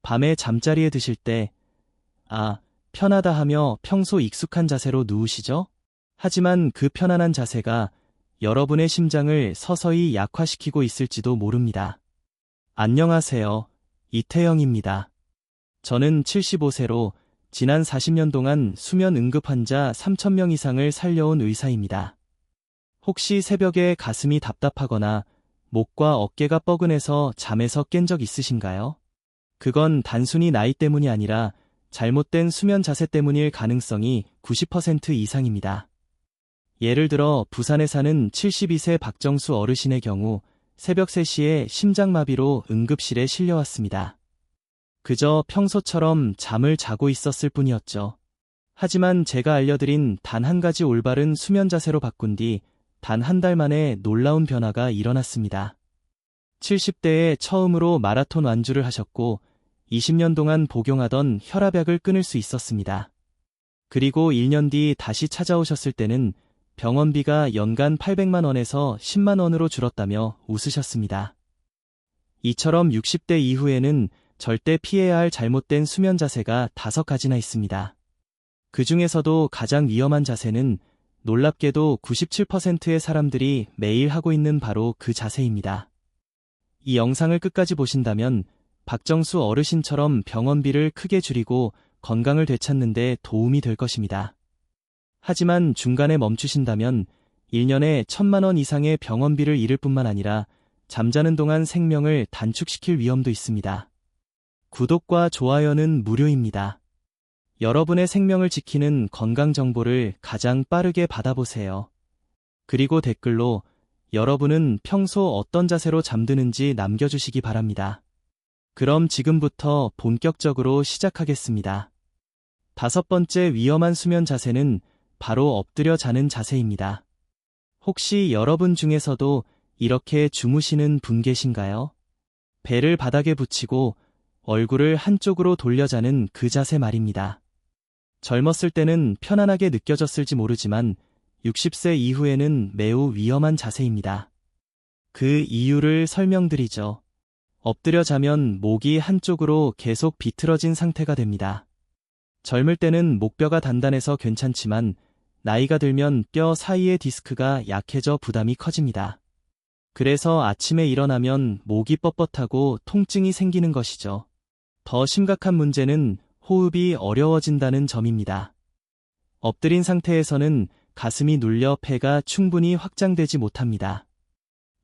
밤에 잠자리에 드실 때, 편하다 하며 평소 익숙한 자세로 누우시죠? 하지만 그 편안한 자세가 여러분의 심장을 서서히 약화시키고 있을지도 모릅니다. 안녕하세요. 이태영입니다. 저는 75세로 지난 40년 동안 수면 응급 환자 3,000명 이상을 살려온 의사입니다. 혹시 새벽에 가슴이 답답하거나 목과 어깨가 뻐근해서 잠에서 깬 적 있으신가요? 그건 단순히 나이 때문이 아니라 잘못된 수면 자세 때문일 가능성이 90% 이상입니다. 예를 들어 부산에 사는 72세 박정수 어르신의 경우 새벽 3시에 심장마비로 응급실에 실려왔습니다. 그저 평소처럼 잠을 자고 있었을 뿐이었죠. 하지만 제가 알려드린 단 한 가지 올바른 수면 자세로 바꾼 뒤 단 한 달 만에 놀라운 변화가 일어났습니다. 70대에 처음으로 마라톤 완주를 하셨고 20년 동안 복용하던 혈압약을 끊을 수 있었습니다. 그리고 1년 뒤 다시 찾아오셨을 때는 병원비가 연간 800만 원에서 10만 원으로 줄었다며 웃으셨습니다. 이처럼 60대 이후에는 절대 피해야 할 잘못된 수면 자세가 5가지나 있습니다. 그 중에서도 가장 위험한 자세는 놀랍게도 97%의 사람들이 매일 하고 있는 바로 그 자세입니다. 이 영상을 끝까지 보신다면 박정수 어르신처럼 병원비를 크게 줄이고 건강을 되찾는 데 도움이 될 것입니다. 하지만 중간에 멈추신다면 1년에 1,000만 원 이상의 병원비를 잃을 뿐만 아니라 잠자는 동안 생명을 단축시킬 위험도 있습니다. 구독과 좋아요는 무료입니다. 여러분의 생명을 지키는 건강 정보를 가장 빠르게 받아보세요. 그리고 댓글로 여러분은 평소 어떤 자세로 잠드는지 남겨주시기 바랍니다. 그럼 지금부터 본격적으로 시작하겠습니다. 5번째 위험한 수면 자세는 바로 엎드려 자는 자세입니다. 혹시 여러분 중에서도 이렇게 주무시는 분 계신가요? 배를 바닥에 붙이고 얼굴을 한쪽으로 돌려 자는 그 자세 말입니다. 젊었을 때는 편안하게 느껴졌을지 모르지만 60세 이후에는 매우 위험한 자세입니다. 그 이유를 설명드리죠. 엎드려 자면 목이 한쪽으로 계속 비틀어진 상태가 됩니다. 젊을 때는 목뼈가 단단해서 괜찮지만 나이가 들면 뼈 사이의 디스크가 약해져 부담이 커집니다. 그래서 아침에 일어나면 목이 뻣뻣하고 통증이 생기는 것이죠. 더 심각한 문제는 호흡이 어려워진다는 점입니다. 엎드린 상태에서는 가슴이 눌려 폐가 충분히 확장되지 못합니다.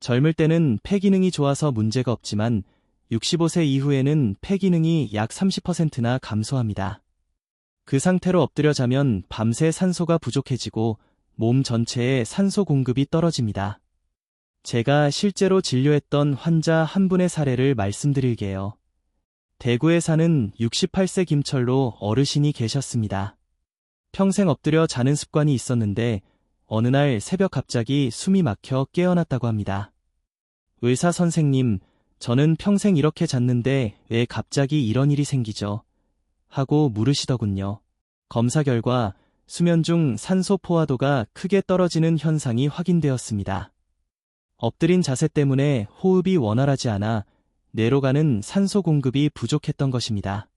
젊을 때는 폐 기능이 좋아서 문제가 없지만 65세 이후에는 폐 기능이 약 30%나 감소합니다. 그 상태로 엎드려 자면 밤새 산소가 부족해지고 몸 전체에 산소 공급이 떨어집니다. 제가 실제로 진료했던 환자 한 분의 사례를 말씀드릴게요. 대구에 사는 68세 김철로 어르신이 계셨습니다. 평생 엎드려 자는 습관이 있었는데 어느 날 새벽 갑자기 숨이 막혀 깨어났다고 합니다. 의사 선생님, 저는 평생 이렇게 잤는데 왜 갑자기 이런 일이 생기죠? 하고 물으시더군요. 검사 결과 수면 중 산소 포화도가 크게 떨어지는 현상이 확인되었습니다. 엎드린 자세 때문에 호흡이 원활하지 않아 뇌로 가는 산소 공급이 부족했던 것입니다.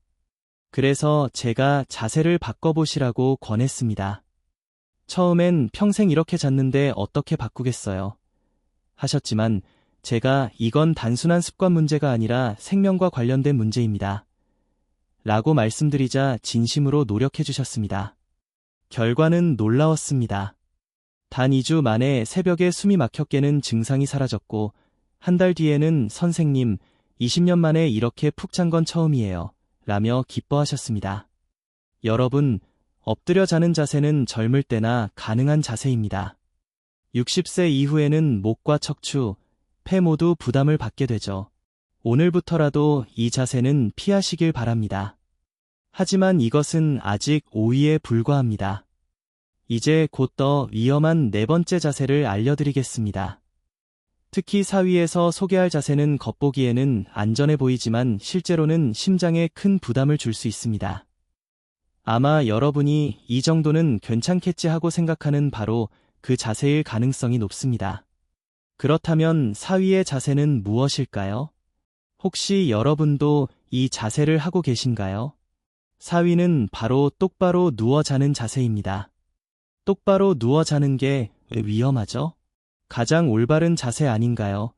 그래서 제가 자세를 바꿔보시라고 권했습니다. 처음엔 평생 이렇게 잤는데 어떻게 바꾸겠어요? 하셨지만 제가 이건 단순한 습관 문제가 아니라 생명과 관련된 문제입니다. 라고 말씀드리자 진심으로 노력해 주셨습니다. 결과는 놀라웠습니다. 단 2주 만에 새벽에 숨이 막혀 깨는 증상이 사라졌고 한 달 뒤에는 선생님, 20년 만에 이렇게 푹 잔 건 처음이에요. 라며 기뻐하셨습니다. 여러분, 엎드려 자는 자세는 젊을 때나 가능한 자세입니다. 60세 이후에는 목과 척추, 폐 모두 부담을 받게 되죠. 오늘부터라도 이 자세는 피하시길 바랍니다. 하지만 이것은 아직 오이에 불과합니다. 이제 곧 더 위험한 4번째 자세를 알려드리겠습니다. 특히 사위에서 소개할 자세는 겉보기에는 안전해 보이지만 실제로는 심장에 큰 부담을 줄 수 있습니다. 아마 여러분이 이 정도는 괜찮겠지 하고 생각하는 바로 그 자세일 가능성이 높습니다. 그렇다면 사위의 자세는 무엇일까요? 혹시 여러분도 이 자세를 하고 계신가요? 4위는 바로 똑바로 누워 자는 자세입니다. 똑바로 누워 자는 게 왜 위험하죠? 가장 올바른 자세 아닌가요?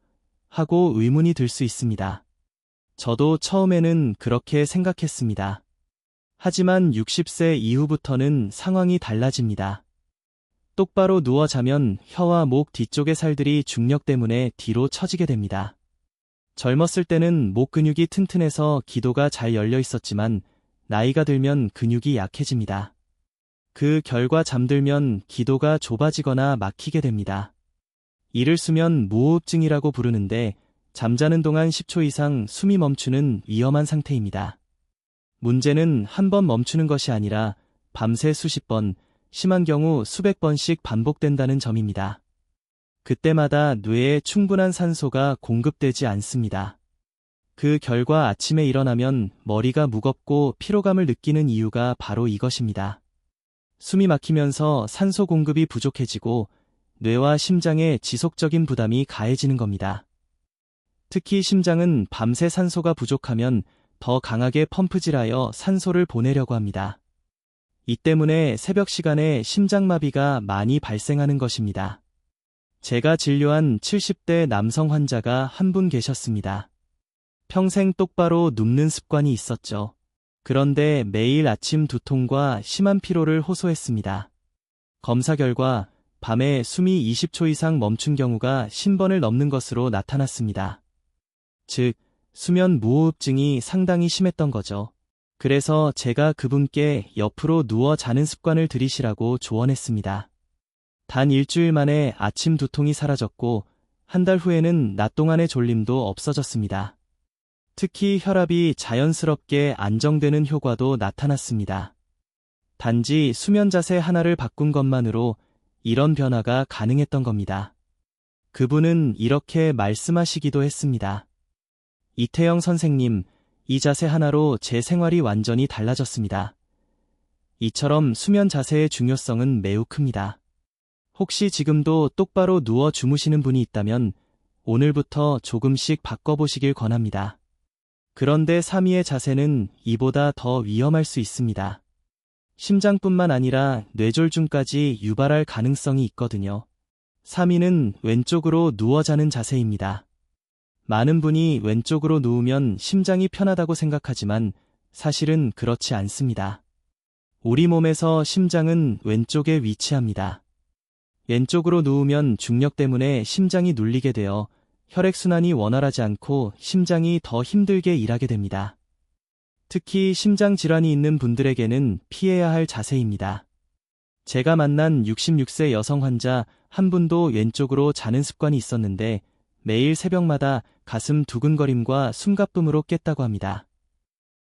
하고 의문이 들 수 있습니다. 저도 처음에는 그렇게 생각했습니다. 하지만 60세 이후부터는 상황이 달라집니다. 똑바로 누워 자면 혀와 목 뒤쪽의 살들이 중력 때문에 뒤로 처지게 됩니다. 젊었을 때는 목 근육이 튼튼해서 기도가 잘 열려 있었지만 나이가 들면 근육이 약해집니다. 그 결과 잠들면 기도가 좁아지거나 막히게 됩니다. 이를 수면 무호흡증이라고 부르는데 잠자는 동안 10초 이상 숨이 멈추는 위험한 상태입니다. 문제는 한 번 멈추는 것이 아니라 밤새 수십 번, 심한 경우 수백 번씩 반복된다는 점입니다. 그때마다 뇌에 충분한 산소가 공급되지 않습니다. 그 결과 아침에 일어나면 머리가 무겁고 피로감을 느끼는 이유가 바로 이것입니다. 숨이 막히면서 산소 공급이 부족해지고 뇌와 심장에 지속적인 부담이 가해지는 겁니다. 특히 심장은 밤새 산소가 부족하면 더 강하게 펌프질하여 산소를 보내려고 합니다. 이 때문에 새벽 시간에 심장마비가 많이 발생하는 것입니다. 제가 진료한 70대 남성 환자가 한 분 계셨습니다. 평생 똑바로 눕는 습관이 있었죠. 그런데 매일 아침 두통과 심한 피로를 호소했습니다. 검사 결과 밤에 숨이 20초 이상 멈춘 경우가 10번을 넘는 것으로 나타났습니다. 즉, 수면 무호흡증이 상당히 심했던 거죠. 그래서 제가 그분께 옆으로 누워 자는 습관을 들이시라고 조언했습니다. 단 일주일 만에 아침 두통이 사라졌고 한 달 후에는 낮 동안의 졸림도 없어졌습니다. 특히 혈압이 자연스럽게 안정되는 효과도 나타났습니다. 단지 수면 자세 하나를 바꾼 것만으로 이런 변화가 가능했던 겁니다. 그분은 이렇게 말씀하시기도 했습니다. 이태영 선생님, 이 자세 하나로 제 생활이 완전히 달라졌습니다. 이처럼 수면 자세의 중요성은 매우 큽니다. 혹시 지금도 똑바로 누워 주무시는 분이 있다면 오늘부터 조금씩 바꿔보시길 권합니다. 그런데 3위의 자세는 이보다 더 위험할 수 있습니다. 심장뿐만 아니라 뇌졸중까지 유발할 가능성이 있거든요. 3위는 왼쪽으로 누워 자는 자세입니다. 많은 분이 왼쪽으로 누우면 심장이 편하다고 생각하지만 사실은 그렇지 않습니다. 우리 몸에서 심장은 왼쪽에 위치합니다. 왼쪽으로 누우면 중력 때문에 심장이 눌리게 되어 혈액순환이 원활하지 않고 심장이 더 힘들게 일하게 됩니다. 특히 심장 질환이 있는 분들에게는 피해야 할 자세입니다. 제가 만난 66세 여성 환자 한 분도 왼쪽으로 자는 습관이 있었는데 매일 새벽마다 가슴 두근거림과 숨가쁨으로 깼다고 합니다.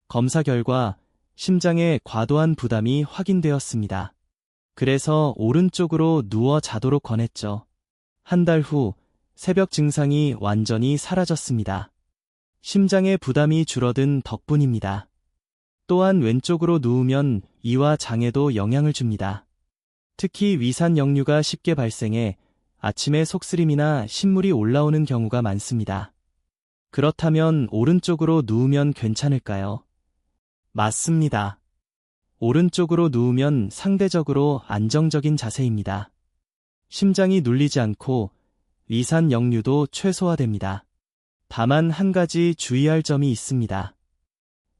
검사 결과 심장에 과도한 부담이 확인되었습니다. 그래서 오른쪽으로 누워 자도록 권했죠. 한 달 후 새벽 증상이 완전히 사라졌습니다. 심장의 부담이 줄어든 덕분입니다. 또한 왼쪽으로 누우면 이와 장에도 영향을 줍니다. 특히 위산 역류가 쉽게 발생해 아침에 속쓰림이나 신물이 올라오는 경우가 많습니다. 그렇다면 오른쪽으로 누우면 괜찮을까요? 맞습니다. 오른쪽으로 누우면 상대적으로 안정적인 자세입니다. 심장이 눌리지 않고 위산 역류도 최소화됩니다. 다만 한 가지 주의할 점이 있습니다.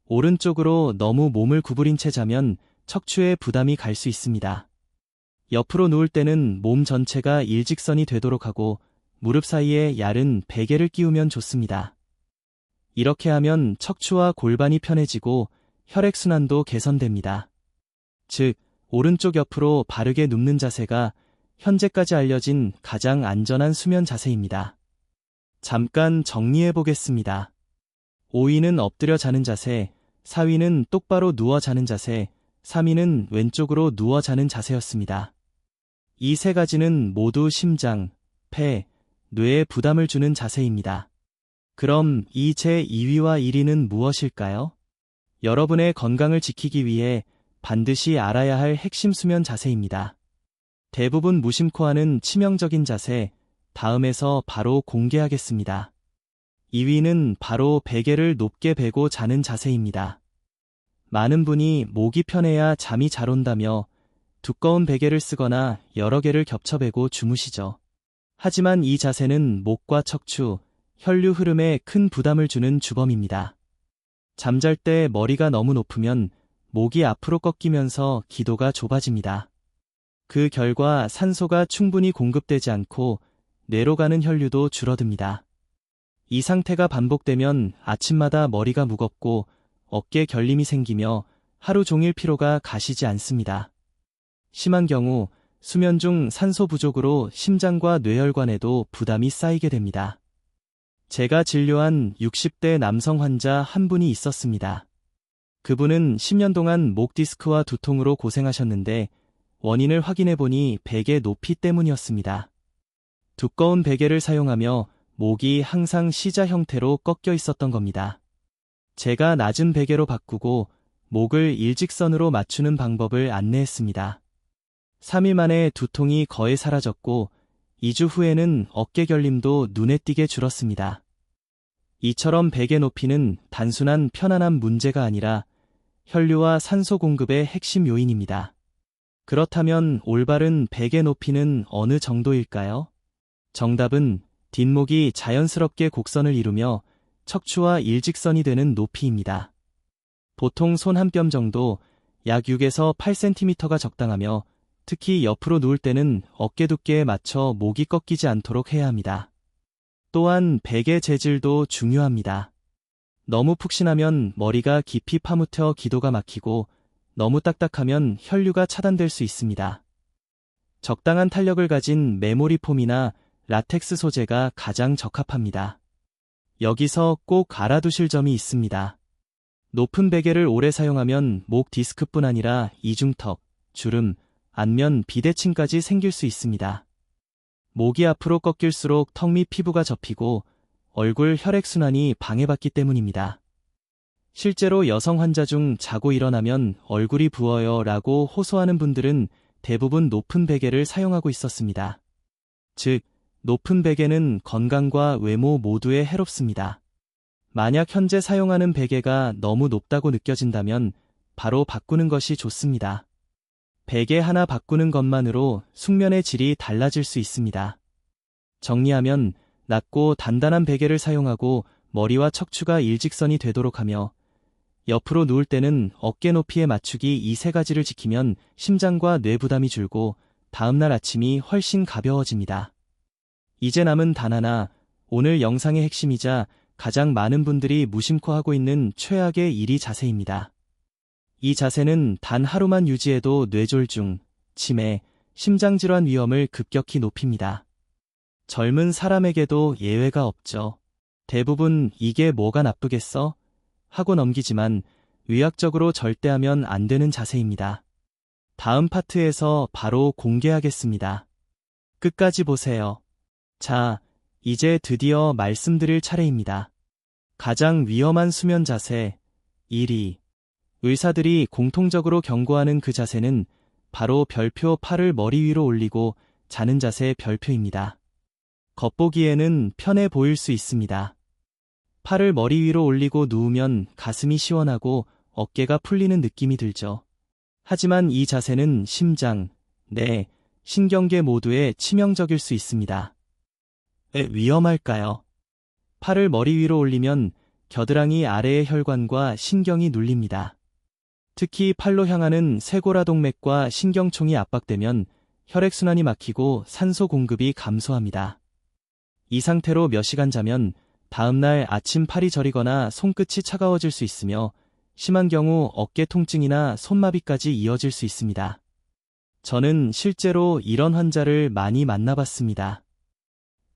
오른쪽으로 너무 몸을 구부린 채 자면 척추에 부담이 갈 수 있습니다. 옆으로 누울 때는 몸 전체가 일직선이 되도록 하고 무릎 사이에 얇은 베개를 끼우면 좋습니다. 이렇게 하면 척추와 골반이 편해지고 혈액순환도 개선됩니다. 즉, 오른쪽 옆으로 바르게 눕는 자세가 현재까지 알려진 가장 안전한 수면 자세입니다. 잠깐 정리해 보겠습니다. 5위는 엎드려 자는 자세, 4위는 똑바로 누워 자는 자세, 3위는 왼쪽으로 누워 자는 자세였습니다. 이 세 가지는 모두 심장, 폐, 뇌에 부담을 주는 자세입니다. 그럼 이 제 2위와 1위는 무엇일까요? 여러분의 건강을 지키기 위해 반드시 알아야 할 핵심 수면 자세입니다. 대부분 무심코 하는 치명적인 자세, 다음에서 바로 공개하겠습니다. 2위는 바로 베개를 높게 베고 자는 자세입니다. 많은 분이 목이 편해야 잠이 잘 온다며 두꺼운 베개를 쓰거나 여러 개를 겹쳐 베고 주무시죠. 하지만 이 자세는 목과 척추, 혈류 흐름에 큰 부담을 주는 주범입니다. 잠잘 때 머리가 너무 높으면 목이 앞으로 꺾이면서 기도가 좁아집니다. 그 결과 산소가 충분히 공급되지 않고 뇌로 가는 혈류도 줄어듭니다. 이 상태가 반복되면 아침마다 머리가 무겁고 어깨 결림이 생기며 하루 종일 피로가 가시지 않습니다. 심한 경우 수면 중 산소 부족으로 심장과 뇌혈관에도 부담이 쌓이게 됩니다. 제가 진료한 60대 남성 환자 한 분이 있었습니다. 그분은 10년 동안 목 디스크와 두통으로 고생하셨는데 원인을 확인해보니 베개 높이 때문이었습니다. 두꺼운 베개를 사용하며 목이 항상 C자 형태로 꺾여 있었던 겁니다. 제가 낮은 베개로 바꾸고 목을 일직선으로 맞추는 방법을 안내했습니다. 3일 만에 두통이 거의 사라졌고 2주 후에는 어깨 결림도 눈에 띄게 줄었습니다. 이처럼 베개 높이는 단순한 편안한 문제가 아니라 혈류와 산소 공급의 핵심 요인입니다. 그렇다면 올바른 베개 높이는 어느 정도일까요? 정답은 뒷목이 자연스럽게 곡선을 이루며 척추와 일직선이 되는 높이입니다. 보통 손 한 뼘 정도, 약 6에서 8cm가 적당하며 특히 옆으로 누울 때는 어깨 두께에 맞춰 목이 꺾이지 않도록 해야 합니다. 또한 베개 재질도 중요합니다. 너무 푹신하면 머리가 깊이 파묻혀 기도가 막히고 너무 딱딱하면 혈류가 차단될 수 있습니다. 적당한 탄력을 가진 메모리 폼이나 라텍스 소재가 가장 적합합니다. 여기서 꼭 알아두실 점이 있습니다. 높은 베개를 오래 사용하면 목 디스크뿐 아니라 이중턱, 주름, 안면 비대칭까지 생길 수 있습니다. 목이 앞으로 꺾일수록 턱 및 피부가 접히고 얼굴 혈액순환이 방해받기 때문입니다. 실제로 여성 환자 중 자고 일어나면 얼굴이 부어요 라고 호소하는 분들은 대부분 높은 베개를 사용하고 있었습니다. 즉, 높은 베개는 건강과 외모 모두에 해롭습니다. 만약 현재 사용하는 베개가 너무 높다고 느껴진다면 바로 바꾸는 것이 좋습니다. 베개 하나 바꾸는 것만으로 숙면의 질이 달라질 수 있습니다. 정리하면 낮고 단단한 베개를 사용하고 머리와 척추가 일직선이 되도록 하며 옆으로 누울 때는 어깨 높이에 맞추기 이 세 가지를 지키면 심장과 뇌 부담이 줄고 다음날 아침이 훨씬 가벼워집니다. 이제 남은 단 하나, 오늘 영상의 핵심이자 가장 많은 분들이 무심코 하고 있는 최악의 1위 자세입니다. 이 자세는 단 하루만 유지해도 뇌졸중, 치매, 심장질환 위험을 급격히 높입니다. 젊은 사람에게도 예외가 없죠. 대부분 이게 뭐가 나쁘겠어? 하고 넘기지만 의학적으로 절대 하면 안 되는 자세입니다. 다음 파트에서 바로 공개하겠습니다. 끝까지 보세요. 자, 이제 드디어 말씀드릴 차례입니다. 가장 위험한 수면 자세 1위. 의사들이 공통적으로 경고하는 그 자세는 바로 별표 팔을 머리 위로 올리고 자는 자세 별표입니다. 겉보기에는 편해 보일 수 있습니다. 팔을 머리 위로 올리고 누우면 가슴이 시원하고 어깨가 풀리는 느낌이 들죠. 하지만 이 자세는 심장, 뇌, 신경계 모두에 치명적일 수 있습니다. 왜 위험할까요? 팔을 머리 위로 올리면 겨드랑이 아래의 혈관과 신경이 눌립니다. 특히 팔로 향하는 쇄골화동맥과 신경총이 압박되면 혈액순환이 막히고 산소 공급이 감소합니다. 이 상태로 몇 시간 자면 다음날 아침 팔이 저리거나 손끝이 차가워질 수 있으며 심한 경우 어깨 통증이나 손마비까지 이어질 수 있습니다. 저는 실제로 이런 환자를 많이 만나봤습니다.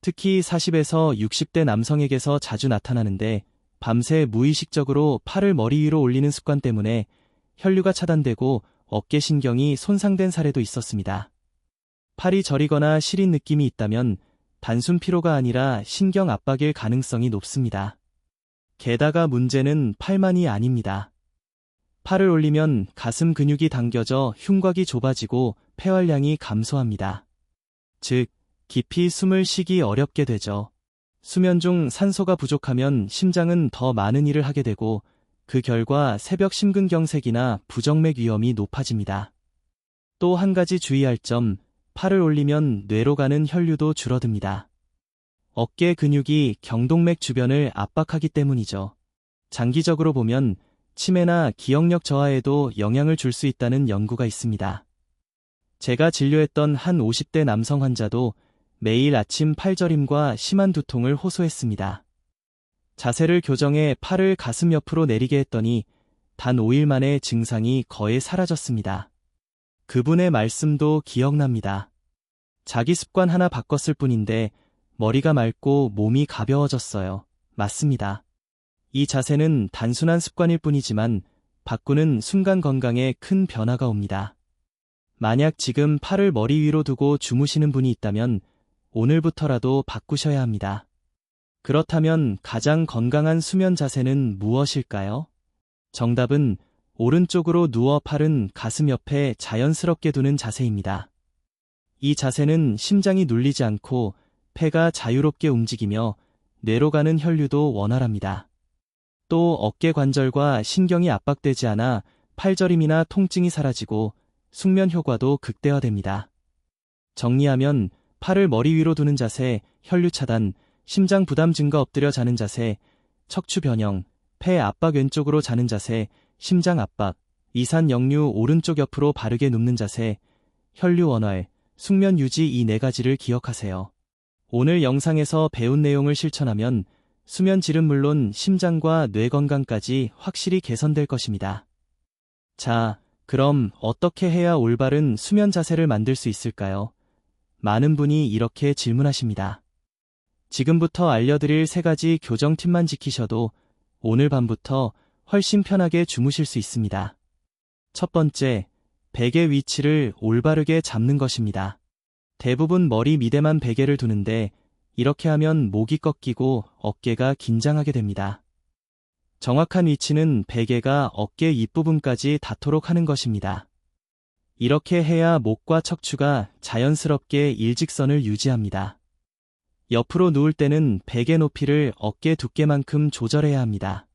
특히 40에서 60대 남성에게서 자주 나타나는데 밤새 무의식적으로 팔을 머리 위로 올리는 습관 때문에 혈류가 차단되고 어깨 신경이 손상된 사례도 있었습니다. 팔이 저리거나 시린 느낌이 있다면 단순 피로가 아니라 신경 압박일 가능성이 높습니다. 게다가 문제는 팔만이 아닙니다. 팔을 올리면 가슴 근육이 당겨져 흉곽이 좁아지고 폐활량이 감소합니다. 즉, 깊이 숨을 쉬기 어렵게 되죠. 수면 중 산소가 부족하면 심장은 더 많은 일을 하게 되고 그 결과 새벽 심근경색이나 부정맥 위험이 높아집니다. 또 한 가지 주의할 점, 팔을 올리면 뇌로 가는 혈류도 줄어듭니다. 어깨 근육이 경동맥 주변을 압박하기 때문이죠. 장기적으로 보면 치매나 기억력 저하에도 영향을 줄 수 있다는 연구가 있습니다. 제가 진료했던 한 50대 남성 환자도 매일 아침 팔저림과 심한 두통을 호소했습니다. 자세를 교정해 팔을 가슴 옆으로 내리게 했더니 단 5일 만에 증상이 거의 사라졌습니다. 그분의 말씀도 기억납니다. 자기 습관 하나 바꿨을 뿐인데 머리가 맑고 몸이 가벼워졌어요. 맞습니다. 이 자세는 단순한 습관일 뿐이지만 바꾸는 순간 건강에 큰 변화가 옵니다. 만약 지금 팔을 머리 위로 두고 주무시는 분이 있다면 오늘부터라도 바꾸셔야 합니다. 그렇다면 가장 건강한 수면 자세는 무엇일까요? 정답은 오른쪽으로 누워 팔은 가슴 옆에 자연스럽게 두는 자세입니다. 이 자세는 심장이 눌리지 않고 폐가 자유롭게 움직이며 뇌로 가는 혈류도 원활합니다. 또 어깨 관절과 신경이 압박되지 않아 팔저림이나 통증이 사라지고 숙면 효과도 극대화됩니다. 정리하면 팔을 머리 위로 두는 자세, 혈류 차단, 심장 부담 증가 엎드려 자는 자세, 척추 변형, 폐 압박 왼쪽으로 자는 자세, 심장 압박, 이산 역류 오른쪽 옆으로 바르게 눕는 자세, 혈류 원활, 숙면 유지 이 4가지를 기억하세요. 오늘 영상에서 배운 내용을 실천하면 수면 질은 물론 심장과 뇌 건강까지 확실히 개선될 것입니다. 자, 그럼 어떻게 해야 올바른 수면 자세를 만들 수 있을까요? 많은 분이 이렇게 질문하십니다. 지금부터 알려드릴 3가지 교정 팁만 지키셔도 오늘 밤부터 훨씬 편하게 주무실 수 있습니다. 첫 번째, 베개 위치를 올바르게 잡는 것입니다. 대부분 머리 밑에만 베개를 두는데 이렇게 하면 목이 꺾이고 어깨가 긴장하게 됩니다. 정확한 위치는 베개가 어깨 윗부분까지 닿도록 하는 것입니다. 이렇게 해야 목과 척추가 자연스럽게 일직선을 유지합니다. 옆으로 누울 때는 베개 높이를 어깨 두께만큼 조절해야 합니다.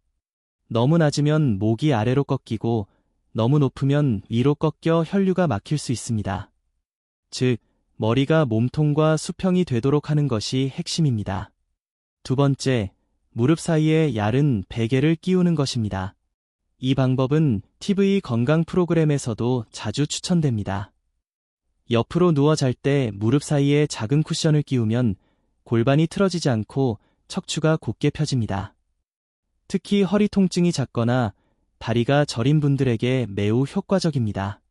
너무 낮으면 목이 아래로 꺾이고 너무 높으면 위로 꺾여 혈류가 막힐 수 있습니다. 즉, 머리가 몸통과 수평이 되도록 하는 것이 핵심입니다. 두 번째, 무릎 사이에 얇은 베개를 끼우는 것입니다. 이 방법은 TV 건강 프로그램에서도 자주 추천됩니다. 옆으로 누워 잘 때 무릎 사이에 작은 쿠션을 끼우면 골반이 틀어지지 않고 척추가 곧게 펴집니다. 특히 허리 통증이 잦거나 다리가 저린 분들에게 매우 효과적입니다.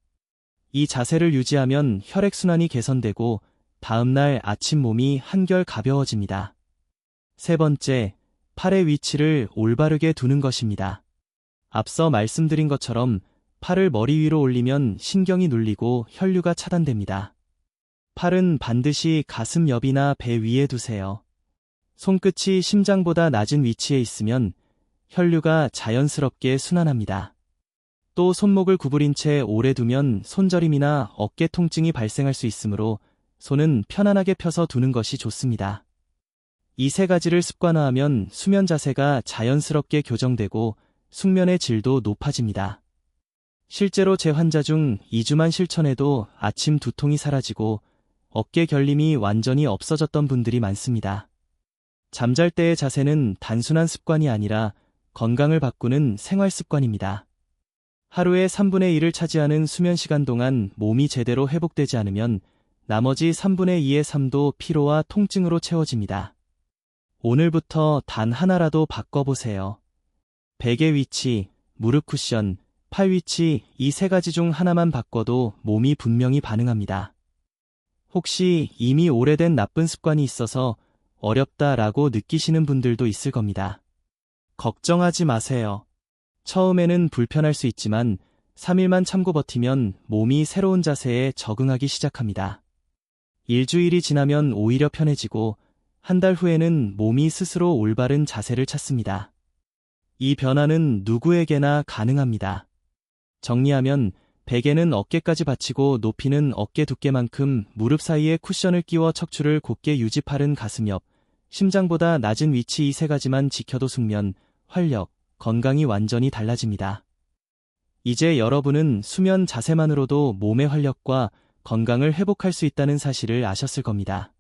이 자세를 유지하면 혈액순환이 개선되고 다음날 아침 몸이 한결 가벼워집니다. 세 번째, 팔의 위치를 올바르게 두는 것입니다. 앞서 말씀드린 것처럼 팔을 머리 위로 올리면 신경이 눌리고 혈류가 차단됩니다. 팔은 반드시 가슴 옆이나 배 위에 두세요. 손끝이 심장보다 낮은 위치에 있으면 혈류가 자연스럽게 순환합니다. 또 손목을 구부린 채 오래 두면 손저림이나 어깨 통증이 발생할 수 있으므로 손은 편안하게 펴서 두는 것이 좋습니다. 이 3가지를 습관화하면 수면 자세가 자연스럽게 교정되고 숙면의 질도 높아집니다. 실제로 제 환자 중 2주만 실천해도 아침 두통이 사라지고 어깨 결림이 완전히 없어졌던 분들이 많습니다. 잠잘 때의 자세는 단순한 습관이 아니라 건강을 바꾸는 생활 습관입니다. 하루의 3분의 1을 차지하는 수면 시간 동안 몸이 제대로 회복되지 않으면 나머지 3분의 2의 삶도 피로와 통증으로 채워집니다. 오늘부터 단 하나라도 바꿔보세요. 베개 위치, 무릎 쿠션, 팔 위치 이 3가지 중 하나만 바꿔도 몸이 분명히 반응합니다. 혹시 이미 오래된 나쁜 습관이 있어서 어렵다라고 느끼시는 분들도 있을 겁니다. 걱정하지 마세요. 처음에는 불편할 수 있지만 3일만 참고 버티면 몸이 새로운 자세에 적응하기 시작합니다. 일주일이 지나면 오히려 편해지고 한 달 후에는 몸이 스스로 올바른 자세를 찾습니다. 이 변화는 누구에게나 가능합니다. 정리하면 베개는 어깨까지 받치고 높이는 어깨 두께만큼 무릎 사이에 쿠션을 끼워 척추를 곧게 유지 팔은 가슴 옆, 심장보다 낮은 위치 이 세 가지만 지켜도 숙면, 활력, 건강이 완전히 달라집니다. 이제 여러분은 수면 자세만으로도 몸의 활력과 건강을 회복할 수 있다는 사실을 아셨을 겁니다.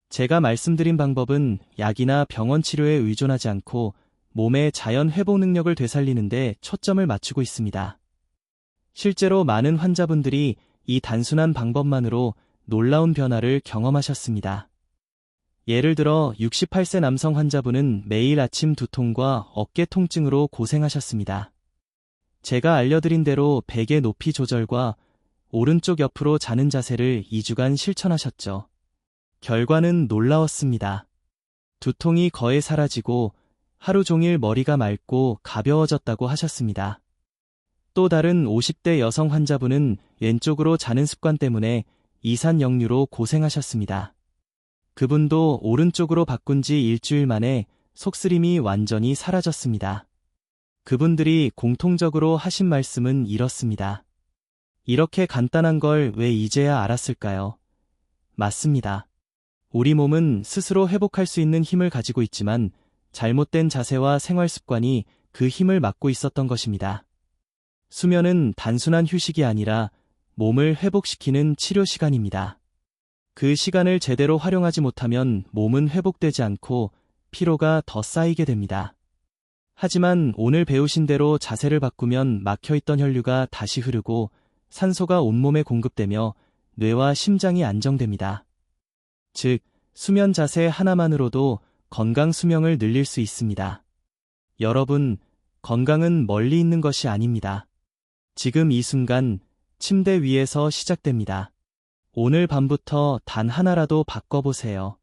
제가 말씀드린 방법은 약이나 병원 치료에 의존하지 않고 몸의 자연 회복 능력을 되살리는 데 초점을 맞추고 있습니다. 실제로 많은 환자분들이 이 단순한 방법만으로 놀라운 변화를 경험하셨습니다. 예를 들어 68세 남성 환자분은 매일 아침 두통과 어깨 통증으로 고생하셨습니다. 제가 알려드린 대로 베개 높이 조절과 오른쪽 옆으로 자는 자세를 2주간 실천하셨죠. 결과는 놀라웠습니다. 두통이 거의 사라지고 하루 종일 머리가 맑고 가벼워졌다고 하셨습니다. 또 다른 50대 여성 환자분은 왼쪽으로 자는 습관 때문에 이산역류로 고생하셨습니다. 그분도 오른쪽으로 바꾼 지 일주일 만에 속쓰림이 완전히 사라졌습니다. 그분들이 공통적으로 하신 말씀은 이렇습니다. 이렇게 간단한 걸 왜 이제야 알았을까요? 맞습니다. 우리 몸은 스스로 회복할 수 있는 힘을 가지고 있지만 잘못된 자세와 생활 습관이 그 힘을 막고 있었던 것입니다. 수면은 단순한 휴식이 아니라 몸을 회복시키는 치료 시간입니다. 그 시간을 제대로 활용하지 못하면 몸은 회복되지 않고 피로가 더 쌓이게 됩니다. 하지만 오늘 배우신 대로 자세를 바꾸면 막혀있던 혈류가 다시 흐르고 산소가 온몸에 공급되며 뇌와 심장이 안정됩니다. 즉, 수면 자세 하나만으로도 건강 수명을 늘릴 수 있습니다. 여러분, 건강은 멀리 있는 것이 아닙니다. 지금 이 순간 침대 위에서 시작됩니다. 오늘 밤부터 단 하나라도 바꿔보세요.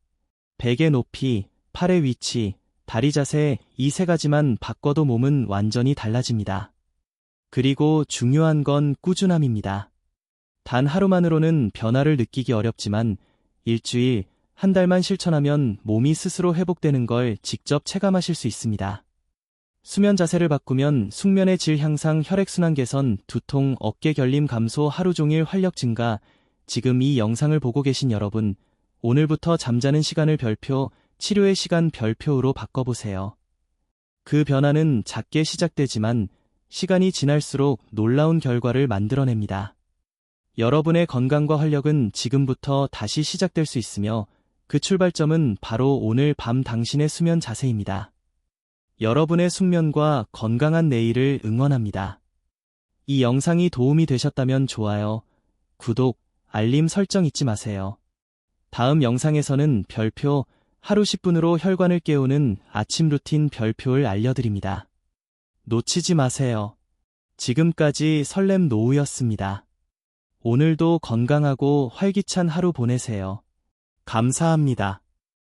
베개 높이, 팔의 위치, 다리 자세 이 세 가지만 바꿔도 몸은 완전히 달라집니다. 그리고 중요한 건 꾸준함입니다. 단 하루만으로는 변화를 느끼기 어렵지만 일주일, 한 달만 실천하면 몸이 스스로 회복되는 걸 직접 체감하실 수 있습니다. 수면 자세를 바꾸면 숙면의 질 향상, 혈액순환 개선, 두통, 어깨 결림 감소, 하루 종일 활력 증가. 지금 이 영상을 보고 계신 여러분, 오늘부터 잠자는 시간을 별표, 치료의 시간 별표로 바꿔보세요. 그 변화는 작게 시작되지만 시간이 지날수록 놀라운 결과를 만들어냅니다. 여러분의 건강과 활력은 지금부터 다시 시작될 수 있으며 그 출발점은 바로 오늘 밤 당신의 수면 자세입니다. 여러분의 숙면과 건강한 내일을 응원합니다. 이 영상이 도움이 되셨다면 좋아요, 구독, 알림 설정 잊지 마세요. 다음 영상에서는 별표, 하루 10분으로 혈관을 깨우는 아침 루틴 별표를 알려드립니다. 놓치지 마세요. 지금까지 설렘 노우였습니다. 오늘도 건강하고 활기찬 하루 보내세요. 감사합니다.